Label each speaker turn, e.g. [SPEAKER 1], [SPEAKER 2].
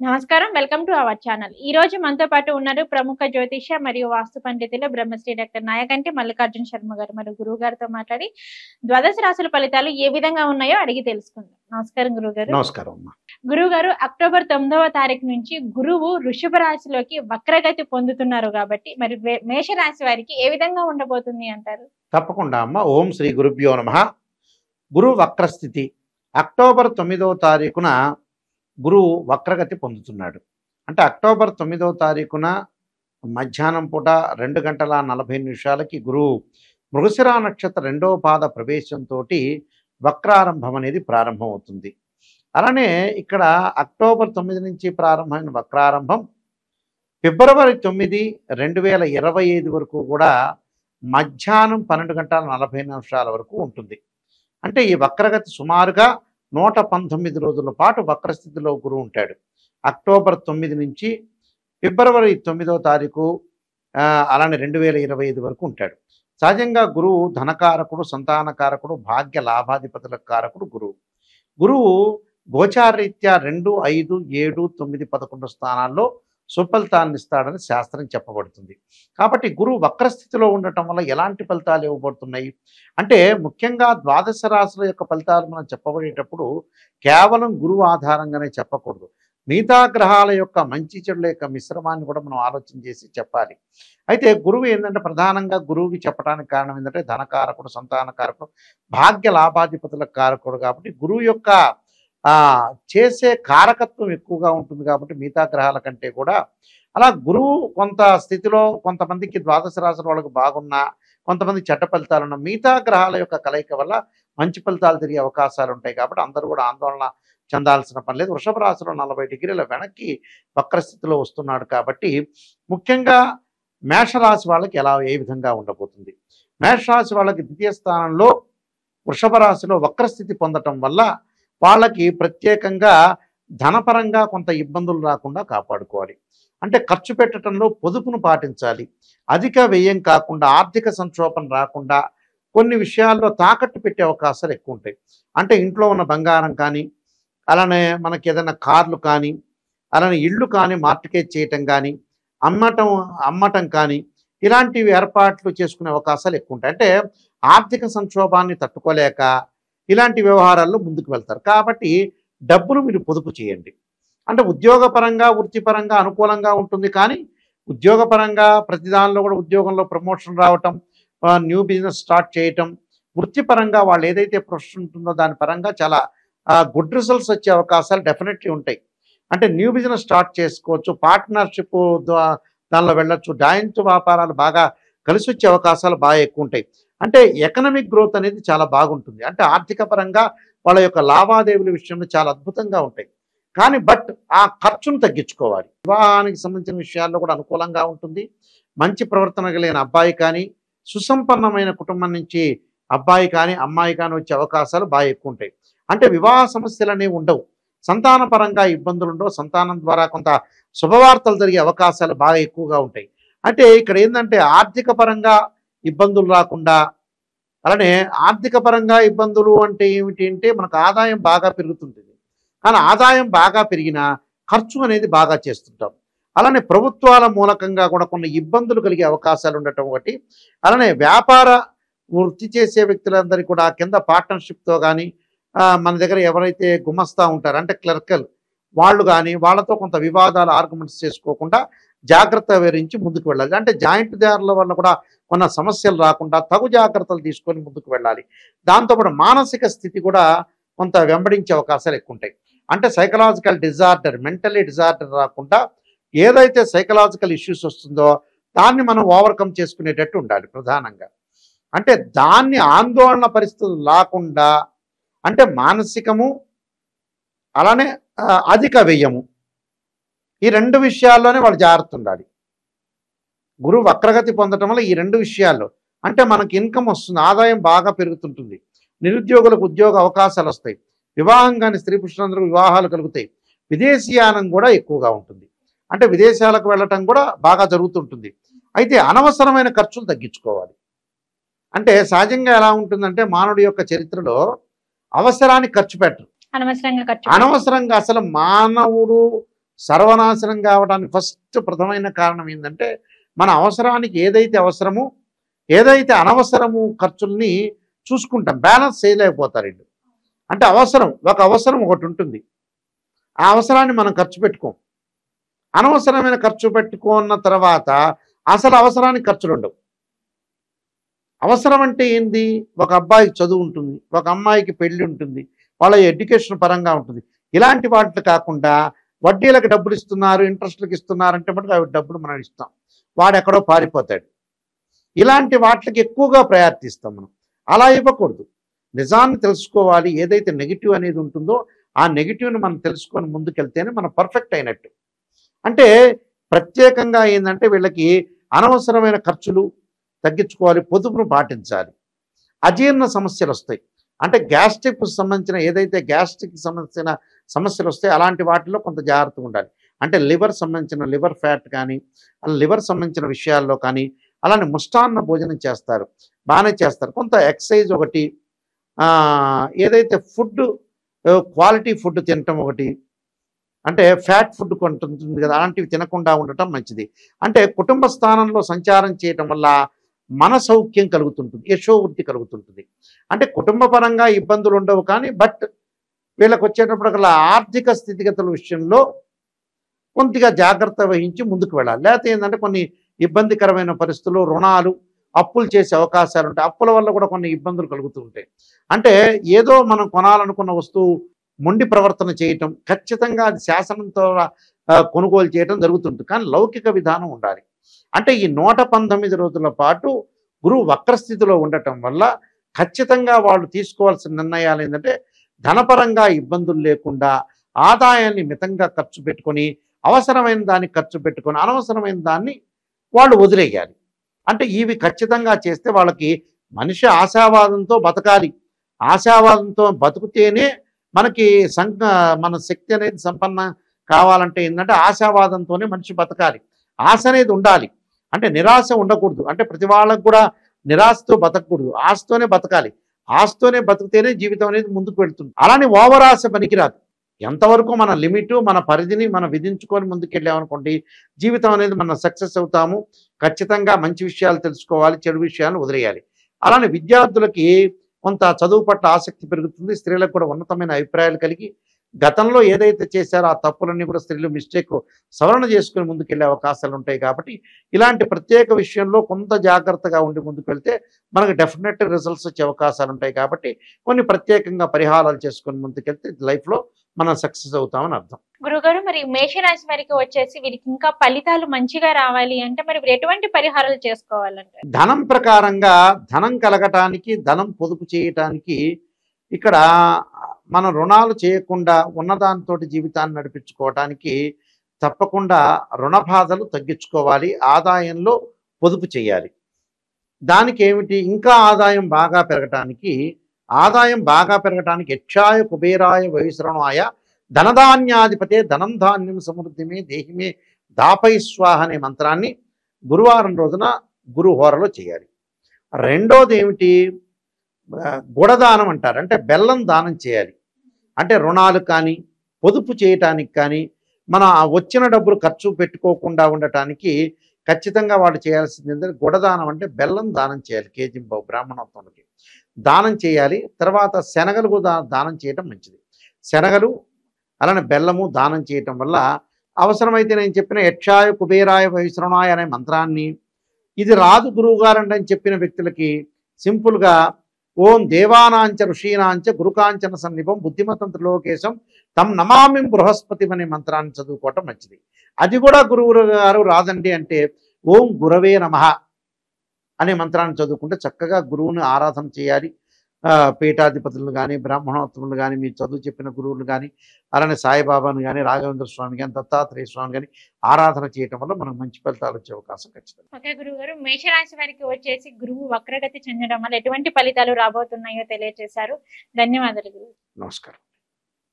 [SPEAKER 1] నమస్కారం. Welcome to our channel. ఈ రోజు మనతో పాటు ఉన్నారు ప్రముఖ జ్యోతిష మరియు వాస్తు పండితులు బ్రహ్మశ్రీ డాక్టర్ నాయకంటి మల్లికార్జున శర్మ గారు. మరి గురువు గారితో మాట్లాడి ద్వాదశ రాశుల ఫలితాలు ఏ విధంగా ఉన్నాయో అడిగి తెలుసుకుందాం. నమస్కారం గురుగారు.
[SPEAKER 2] నమస్కారం అమ్మా.
[SPEAKER 1] గురువు గారు, అక్టోబర్ 9వ తారీఖు నుంచి గురువు వృషభ రాశిలోకి వక్రగతి పొందుతున్నారు కాబట్టి మరి మేషరాశి వారికి ఏ విధంగా ఉండబోతుంది అంటారు?
[SPEAKER 2] తప్పకుండా అమ్మ. ఓం శ్రీ గురుభ్యో నమః. గురు వక్రస్థితి అక్టోబర్ 9వ తారీఖున గురువు వక్రగతి పొందుతున్నాడు. అంటే అక్టోబర్ 9వ తారీఖున మధ్యాహ్నం పూట 2:40 గురువు మృగశిర నక్షత్ర 2వ పాద ప్రవేశంతో వక్రారంభం అనేది ప్రారంభమవుతుంది. అలానే ఇక్కడ అక్టోబర్ 9 నుంచి ప్రారంభమైన వక్రారంభం ఫిబ్రవరి 9, 2025 వరకు కూడా మధ్యాహ్నం 12:40 వరకు ఉంటుంది. అంటే ఈ వక్రగతి సుమారుగా 119 రోజుల పాటు వక్రస్థితిలో గురువు ఉంటాడు. అక్టోబర్ 9 నుంచి ఫిబ్రవరి 9వ తారీఖు అలానే 2025 వరకు ఉంటాడు. సహజంగా గురువు ధనకారకుడు, సంతానకారకుడు, భాగ్య లాభాధిపతుల కారకుడు గురువు. గురువు గోచారరీత్యా 2, 5, 7, 9, 11 స్థానాల్లో సుఫలితాలను ఇస్తాడని శాస్త్రం చెప్పబడుతుంది. కాబట్టి గురువు వక్రస్థితిలో ఉండటం వల్ల ఎలాంటి ఫలితాలు ఇవ్వబడుతున్నాయి అంటే, ముఖ్యంగా ద్వాదశ రాశుల యొక్క ఫలితాలు మనం చెప్పబడేటప్పుడు కేవలం గురువు ఆధారంగానే చెప్పకూడదు. మిగతా గ్రహాల యొక్క మంచి చెడుల యొక్క మిశ్రమాన్ని కూడా మనం ఆలోచన చేసి చెప్పాలి. అయితే గురువు ఏంటంటే, ప్రధానంగా గురువుకి చెప్పడానికి కారణం ఏంటంటే ధనకారకుడు, సంతానకారకుడు, భాగ్య లాభాధిపతుల కారకుడు. కాబట్టి గురువు యొక్క చేసే కారకత్వం ఎక్కువగా ఉంటుంది. కాబట్టి మిగతా గ్రహాల కంటే కూడా అలా గురువు కొంత స్థితిలో కొంతమందికి ద్వాదశ రాశుల వాళ్ళకి బాగున్నా, కొంతమంది చెడ్డ ఫలితాలున్న మిగతా గ్రహాల యొక్క కలయిక వల్ల మంచి ఫలితాలు తిరిగే అవకాశాలు ఉంటాయి. కాబట్టి అందరూ కూడా ఆందోళన చెందాల్సిన పని లేదు. వృషభ రాశిలో 40 డిగ్రీల వెనక్కి వక్రస్థితిలో వస్తున్నాడు. కాబట్టి ముఖ్యంగా మేషరాశి వాళ్ళకి ఏ విధంగా ఉండబోతుంది? మేషరాశి వాళ్ళకి ద్వితీయ స్థానంలో వృషభ రాశిలో వక్రస్థితి పొందటం వల్ల వాళ్ళకి ప్రత్యేకంగా ధనపరంగా కొంత ఇబ్బందులు రాకుండా కాపాడుకోవాలి. అంటే ఖర్చు పెట్టడంలో పొదుపును పాటించాలి. అధిక వ్యయం కాకుండా, ఆర్థిక సంక్షోభం రాకుండా కొన్ని విషయాల్లో తాకట్టు పెట్టే అవకాశాలు ఎక్కువ ఉంటాయి. అంటే ఇంట్లో ఉన్న బంగారం కానీ, అలానే ఏదైనా కార్లు కానీ, అలానే ఇళ్ళు కానీ మార్టిగేజ్ చేయటం కానీ, అమ్మటం కానీ ఇలాంటివి ఏర్పాట్లు చేసుకునే అవకాశాలు ఎక్కువ ఉంటాయి. అంటే ఆర్థిక సంక్షోభాన్ని తట్టుకోలేక ఇలాంటి వ్యవహారాల్లో ముందుకు వెళ్తారు. కాబట్టి డబ్బును మీరు పొదుపు చేయండి. అంటే ఉద్యోగపరంగా, వృత్తిపరంగా అనుకూలంగా ఉంటుంది. కానీ ఉద్యోగపరంగా ప్రతి దానిలో కూడా ఉద్యోగంలో ప్రమోషన్ రావటం, న్యూ బిజినెస్ స్టార్ట్ చేయటం, వృత్తిపరంగా వాళ్ళు ఏదైతే ప్రొఫెషన్ ఉంటుందో దాని పరంగా చాలా గుడ్ రిజల్ట్స్ వచ్చే అవకాశాలు డెఫినెట్లీ ఉంటాయి. అంటే న్యూ బిజినెస్ స్టార్ట్ చేసుకోవచ్చు, పార్ట్నర్షిప్ దానిలో వెళ్ళొచ్చు, జాయింట్ వ్యాపారాలు బాగా కలిసి వచ్చే అవకాశాలు బాగా ఎక్కువ ఉంటాయి. అంటే ఎకనామిక్ గ్రోత్ అనేది చాలా బాగుంటుంది. అంటే ఆర్థిక పరంగా వాళ్ళ యొక్క లావాదేవీల విషయంలో చాలా అద్భుతంగా ఉంటాయి. కానీ ఆ ఖర్చును తగ్గించుకోవాలి. వివాహానికి సంబంధించిన విషయాల్లో కూడా అనుకూలంగా ఉంటుంది. మంచి ప్రవర్తన కలిగిన అబ్బాయి కానీ, సుసంపన్నమైన కుటుంబం నుంచి అబ్బాయి కానీ, అమ్మాయి కానీ వచ్చే అవకాశాలు బాగా ఎక్కువ ఉంటాయి. అంటే వివాహ సమస్యలు అనేవి ఉండవు. సంతాన పరంగా ఇబ్బందులు ఉండవు. సంతానం ద్వారా కొంత శుభవార్తలు జరిగే అవకాశాలు బాగా ఎక్కువగా ఉంటాయి. అంటే ఇక్కడ ఏంటంటే ఆర్థిక పరంగా ఇబ్బందులు రాకుండా, అలానే ఆర్థిక పరంగా ఇబ్బందులు అంటే ఏమిటి అంటే, మనకు ఆదాయం బాగా పెరుగుతుంటుంది. కానీ ఆదాయం బాగా పెరిగినా ఖర్చు అనేది బాగా చేస్తుంటాం. అలానే ప్రభుత్వాల మూలకంగా కూడా కొన్ని ఇబ్బందులు కలిగే అవకాశాలు ఉండటం ఒకటి. అలానే వ్యాపార వృత్తి చేసే వ్యక్తులందరికీ కూడా కింద పార్ట్నర్షిప్తో కానీ, మన దగ్గర ఎవరైతే గుమస్తా ఉంటారో అంటే క్లర్కల్ వాళ్ళు కానీ, వాళ్ళతో కొంత వివాదాలు ఆర్గ్యుమెంట్స్ చేసుకోకుండా జాగ్రత్త వహించి ముందుకు వెళ్ళాలి. అంటే జాయింట్ దారుల వల్ల కూడా కొన్ని సమస్యలు రాకుండా తగు జాగ్రత్తలు తీసుకొని ముందుకు వెళ్ళాలి. దాంతోపాటు మానసిక స్థితి కూడా కొంత వెంబడించే అవకాశాలు ఎక్కువ ఉంటాయి. అంటే సైకలాజికల్ డిజార్డర్, మెంటలీ డిజార్డర్ రాకుండా ఏదైతే సైకలాజికల్ ఇష్యూస్ వస్తుందో దాన్ని మనం ఓవర్కమ్ చేసుకునేటట్టు ఉండాలి ప్రధానంగా. అంటే దాన్ని ఆందోళన పరిస్థితులు రాకుండా, అంటే మానసికము అలానే అధిక వ్యయము, ఈ 2 విషయాల్లోనే వాళ్ళు జాగ్రత్త ఉండాలి. గురువు వక్రగతి పొందటం వల్ల ఈ 2 విషయాల్లో అంటే మనకి ఇన్కమ్ వస్తుంది, ఆదాయం బాగా పెరుగుతుంటుంది, నిరుద్యోగులకు ఉద్యోగ అవకాశాలు వస్తాయి, వివాహం కాని స్త్రీ పురుషులందరూ వివాహాలు కలుగుతాయి, విదేశీయానం కూడా ఎక్కువగా ఉంటుంది. అంటే విదేశాలకు వెళ్ళటం కూడా బాగా జరుగుతుంటుంది. అయితే అనవసరమైన ఖర్చులు తగ్గించుకోవాలి. అంటే సహజంగా ఎలా ఉంటుందంటే, మానవుడి యొక్క చరిత్రలో అవసరానికి ఖర్చు పెట్టరు.
[SPEAKER 1] అనవసరంగా ఖర్చు
[SPEAKER 2] అనవసరంగా అసలు మానవుడు సర్వనాశనం కావడానికి ఫస్ట్ ప్రథమైన కారణం ఏంటంటే మన అవసరానికి ఏదైతే అవసరమో ఏదైతే అనవసరము ఖర్చుల్ని చూసుకుంటాం, బ్యాలెన్స్ చేయలేకపోతారు వీళ్ళు. అంటే ఒక అవసరం ఒకటి ఉంటుంది, ఆ అవసరాన్ని మనం ఖర్చు పెట్టుకోం. అనవసరమైన ఖర్చు పెట్టుకున్న తర్వాత అసలు అవసరానికి ఖర్చులు ఉండవు. అవసరం అంటే ఏంది? ఒక అబ్బాయికి చదువు ఉంటుంది, ఒక అమ్మాయికి పెళ్లి ఉంటుంది, వాళ్ళ ఎడ్యుకేషన్ పరంగా ఉంటుంది. ఇలాంటి వాటిని కాకుండా వడ్డీలకు డబ్బులు ఇస్తున్నారు, ఇంట్రెస్ట్లకు ఇస్తున్నారంటే మటుకు అవి డబ్బులు మనం ఇస్తాం, వాడు ఎక్కడో పారిపోతాడు. ఇలాంటి వాటికి ఎక్కువగా ప్రయారిటీ ఇస్తాం మనం. అలా ఇవ్వకూడదు. నిజాన్ని తెలుసుకోవాలి. ఏదైతే నెగిటివ్ అనేది ఉంటుందో ఆ నెగిటివ్ని మనం తెలుసుకొని ముందుకెళ్తేనే మనం పర్ఫెక్ట్ అయినట్టు. అంటే ప్రత్యేకంగా ఏంటంటే వీళ్ళకి అనవసరమైన ఖర్చులు తగ్గించుకోవాలి, పొదుపును పాటించాలి. అజీర్ణ సమస్యలు వస్తాయి, అంటే గ్యాస్ట్రిక్ సంబంధించిన ఏదైతే గ్యాస్ట్రిక్ సంబంధించిన సమస్యలు వస్తాయి అలాంటి వాటిలో కొంత జాగ్రత్తగా ఉండాలి. అంటే లివర్ సంబంధించిన లివర్ ఫ్యాట్ కానీ లివర్ సంబంధించిన విషయాల్లో కానీ అలానే ముష్టాన్న భోజనం చేస్తారు, బాగానే చేస్తారు. కొంత ఎక్సర్సైజ్ ఒకటి, ఏదైతే ఫుడ్ క్వాలిటీ ఫుడ్ తినటం ఒకటి, అంటే ఫ్యాట్ ఫుడ్ కొంటుంది కదా, అలాంటివి తినకుండా ఉండటం మంచిది. అంటే కుటుంబ స్థానంలో సంచారం చేయటం వల్ల మన సౌఖ్యం కలుగుతుంటుంది, యశోవృద్ధి కలుగుతుంటుంది. అంటే కుటుంబ పరంగా ఇబ్బందులు ఉండవు, కానీ బట్ వీళ్ళకి వచ్చేటప్పటికల్లా ఆర్థిక స్థితిగతుల విషయంలో కొద్దిగా జాగ్రత్త వహించి ముందుకు వెళ్ళాలి. లేకపోతే ఏంటంటే కొన్ని ఇబ్బందికరమైన పరిస్థితులు, రుణాలు, అప్పులు చేసే అవకాశాలు ఉంటాయి. అప్పుల వల్ల కూడా కొన్ని ఇబ్బందులు కలుగుతూ ఉంటాయి. అంటే ఏదో మనం కొనాలనుకున్న వస్తువు మొండి ప్రవర్తన చేయటం, ఖచ్చితంగా అది శాసనంతో కొనుగోలు చేయటం జరుగుతుంది. కానీ లౌకిక విధానం ఉండాలి. అంటే ఈ 119 రోజుల పాటు గురువు వక్రస్థితిలో ఉండటం వల్ల ఖచ్చితంగా వాళ్ళు తీసుకోవాల్సిన నిర్ణయాలు ఏంటంటే ధనపరంగా ఇబ్బందులు లేకుండా ఆదాయాన్ని మితంగా ఖర్చు పెట్టుకొని అవసరమైన దాన్ని ఖర్చు పెట్టుకొని అనవసరమైన దాన్ని వాళ్ళు వదిలేయాలి. అంటే ఇవి ఖచ్చితంగా చేస్తే వాళ్ళకి మనిషి ఆశావాదంతో బతకాలి. ఆశావాదంతో బతుకుతేనే మనకి మన శక్తి అనేది సంపన్న కావాలంటే ఏంటంటే ఆశావాదంతోనే మనిషి బతకాలి. ఆశ అనేది ఉండాలి, అంటే నిరాశ ఉండకూడదు. అంటే ప్రతి వాళ్ళకు కూడా నిరాశతో బతకూడదు, ఆశతోనే బతకాలి. ఆశతోనే బతికితేనే జీవితం అనేది ముందుకు వెళ్తుంది. అలానే ఓవర్ ఆశ పనికిరాదు. ఎంతవరకు మన లిమిటు మన పరిధిని మనం విధించుకొని ముందుకెళ్ళామనుకోండి జీవితం అనేది మనం సక్సెస్ అవుతాము. ఖచ్చితంగా మంచి విషయాలు తెలుసుకోవాలి, చెడు విషయాలను వదిలేయాలి. అలానే విద్యార్థులకి కొంత చదువు పట్ల ఆసక్తి పెరుగుతుంది. స్త్రీలకు కూడా ఉన్నతమైన అభిప్రాయాలు కలిగి గతంలో ఏదైతే చేశారో ఆ తప్పులన్నీ కూడా స్త్రీలు మిస్టేక్ సవరణ చేసుకుని ముందుకెళ్ళే అవకాశాలు ఉంటాయి. కాబట్టి ఇలాంటి ప్రత్యేక విషయంలో కొంత జాగ్రత్తగా ఉండి ముందుకు వెళ్తే మనకు డెఫినెట్ రిజల్ట్స్ వచ్చే అవకాశాలు ఉంటాయి. కాబట్టి కొన్ని ప్రత్యేకంగా పరిహారాలు చేసుకొని ముందుకెళ్తే లైఫ్లో మనం సక్సెస్ అవుతామని అర్థం.
[SPEAKER 1] గురుగారు, మరి మేషరాశి వారికి వచ్చేసి వీరికి ఇంకా ఫలితాలు మంచిగా రావాలి అంటే మరి ఎటువంటి పరిహారాలు చేసుకోవాలంటే?
[SPEAKER 2] ధనం ప్రకారంగా ధనం కలగటానికి, ధనం పొదుపు చేయటానికి ఇక్కడ మనం రుణాలు చేయకుండా ఉన్నదానితో జీవితాన్ని నడిపించుకోవటానికి తప్పకుండా రుణ బాధలు తగ్గించుకోవాలి, ఆదాయంలో పొదుపు చేయాలి. దానికి ఏమిటి, ఇంకా ఆదాయం బాగా పెరగటానికి యక్షాయ కుబేరాయ వైశ్రణాయ ధనధాన్యాధిపతే ధనం ధాన్యం సమృద్ధిమే దేహిమే దాపై స్వాహ అనే మంత్రాన్ని గురువారం రోజున గురుహోరలో చేయాలి. రెండోది ఏమిటి, గుడదానం అంటారు, అంటే బెల్లం దానం చేయాలి. అంటే రుణాలు కానీ పొదుపు చేయటానికి కానీ మన వచ్చిన డబ్బులు ఖర్చు పెట్టుకోకుండా ఉండటానికి ఖచ్చితంగా వాళ్ళు చేయాల్సింది ఏంటంటే గుడదానం, అంటే బెల్లం దానం చేయాలి. కేజీ బ్రాహ్మణోత్తములకి దానం చేయాలి. తర్వాత శనగలు కూడా దానం చేయటం మంచిది. శనగలు అలానే బెల్లము దానం చేయటం వల్ల అవసరమైతే నేను చెప్పిన యక్షాయ కుబేరాయ వైశ్రణాయ అనే మంత్రాన్ని, ఇది రాదు గురువుగారండి అని చెప్పిన వ్యక్తులకి సింపుల్గా ఓం దేవానాంచ ఋషీనాంచ గురుకాంచన సన్నిభం బుద్ధిమతం త్రిలోకేశం తం నమామి బృహస్పతి అనే మంత్రాన్ని చదువుకోవటం మంచిది. అది కూడా గురువు గారు రాదండి అంటే ఓం గురవే నమః అనే మంత్రాన్ని చదువుకుంటే చక్కగా గురువుని ఆరాధన చేయాలి. పీఠాధిపతులను కానీ బ్రాహ్మణోత్తములు కానీ మీరు చదువు చెప్పిన గురువులు కానీ అలానే సాయిబాబాను కానీ రాఘవేంద్ర స్వామి కానీ దత్తాత్రేయ స్వామి కానీ ఆరాధన చేయటం వల్ల మనకు మంచి ఫలితాలు వచ్చే అవకాశం ఖచ్చితంగా.
[SPEAKER 1] ఓకే గురుగారు, మేషరాశి వారికి వచ్చేసి గురువు వక్రగతి చెందడం వల్ల ఎటువంటి ఫలితాలు రాబోతున్నాయో తెలియజేశారు. ధన్యవాదాలు గురువు.
[SPEAKER 2] నమస్కారం.